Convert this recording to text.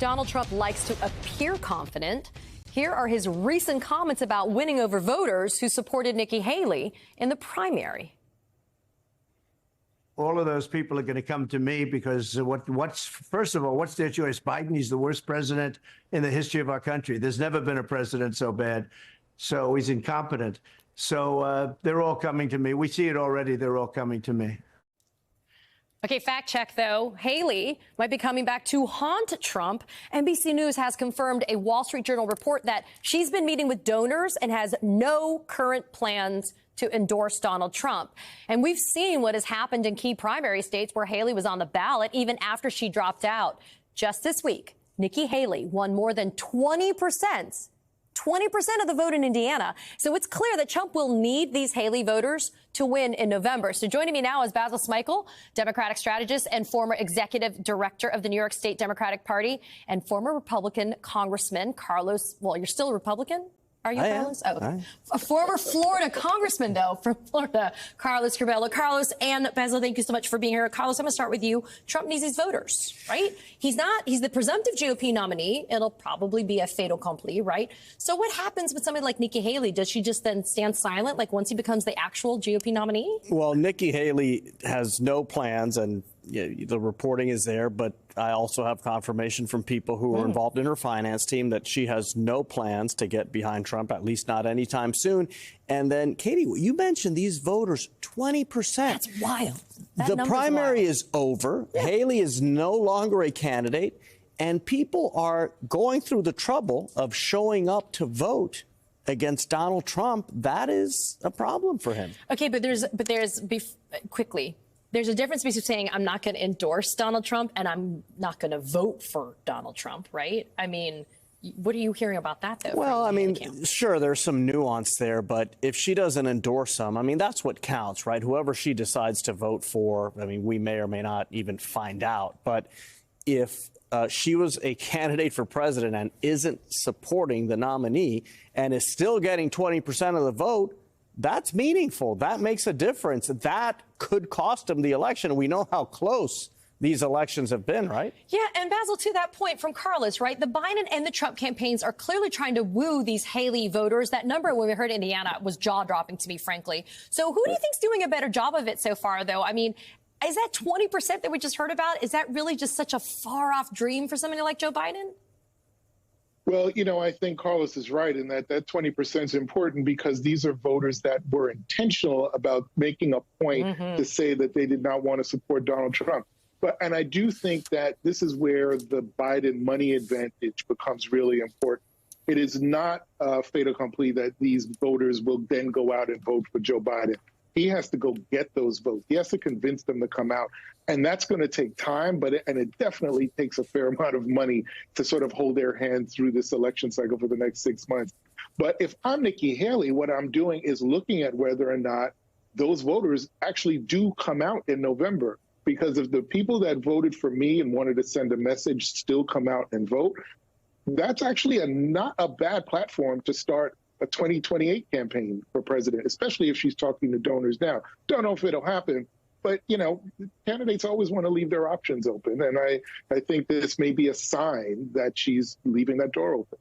Donald Trump likes to appear confident. Here are his recent comments about winning over voters who supported Nikki Haley in the primary. All of those people are going to come to me because first of all, what's their choice? Biden, he's the worst president in the history of our country. There's never been a president so bad. So he's incompetent. So they're all coming to me. We see it already. They're all coming to me. Okay, fact check, though. Haley might be coming back to haunt Trump. NBC News has confirmed a Wall Street Journal report that she's been meeting with donors and has no current plans to endorse Donald Trump. And we've seen what has happened in key primary states where Haley was on the ballot even after she dropped out. Just this week, Nikki Haley won more than 20% of the vote in Indiana. So it's clear that Trump will need these Haley voters to win in November. So joining me now is Basil Smikle, Democratic strategist and former executive director of the New York State Democratic Party, and former Republican Congressman Carlos. Well, you're still a Republican? Are you, Carlos? Oh, okay. A former Florida congressman, though, from Florida, Carlos Curbelo. Carlos and Basil, thank you so much for being here. Carlos, I'm going to start with you. Trump needs his voters, right? He's the presumptive GOP nominee. It'll probably be a fait accompli, right? So what happens with somebody like Nikki Haley? Does she just then stand silent, like once he becomes the actual GOP nominee? Well, Nikki Haley has no plans, and the reporting is there, but I also have confirmation from people who are involved in her finance team that she has no plans to get behind Trump, at least not anytime soon. And then, Katie, you mentioned these voters, 20%. That's wild. The primary is over. Yeah. Haley is no longer a candidate, and people are going through the trouble of showing up to vote against Donald Trump. That is a problem for him. Okay, but quickly. There's a difference between saying I'm not going to endorse Donald Trump and I'm not going to vote for Donald Trump, right? I mean, what are you hearing about that, though? Well, I mean, sure, there's some nuance there, but if she doesn't endorse him, I mean, that's what counts, right? Whoever she decides to vote for, I mean, we may or may not even find out. But if she was a candidate for president and isn't supporting the nominee and is still getting 20% of the vote, that's meaningful. That makes a difference. That could cost him the election. We know how close these elections have been, right? Yeah, and Basil, to that point from Carlos, right? The Biden and the Trump campaigns are clearly trying to woo these Haley voters. That number when we heard Indiana was jaw-dropping to me, frankly. So who do you think's doing a better job of it so far, though? I mean, is that 20% that we just heard about? Is that really just such a far-off dream for somebody like Joe Biden? Well, I think Carlos is right in that 20% is important because these are voters that were intentional about making a point to say that they did not want to support Donald Trump. And I do think that this is where the Biden money advantage becomes really important. It is not a fait accompli that these voters will then go out and vote for Joe Biden. He has to go get those votes. He has to convince them to come out. And that's going to take time, and it definitely takes a fair amount of money to sort of hold their hand through this election cycle for the next 6 months. But if I'm Nikki Haley, what I'm doing is looking at whether or not those voters actually do come out in November. Because if the people that voted for me and wanted to send a message still come out and vote, that's actually not a bad platform to start a 2028 campaign for president, especially if she's talking to donors now. Don't know if it'll happen, but, candidates always want to leave their options open. And I think this may be a sign that she's leaving that door open.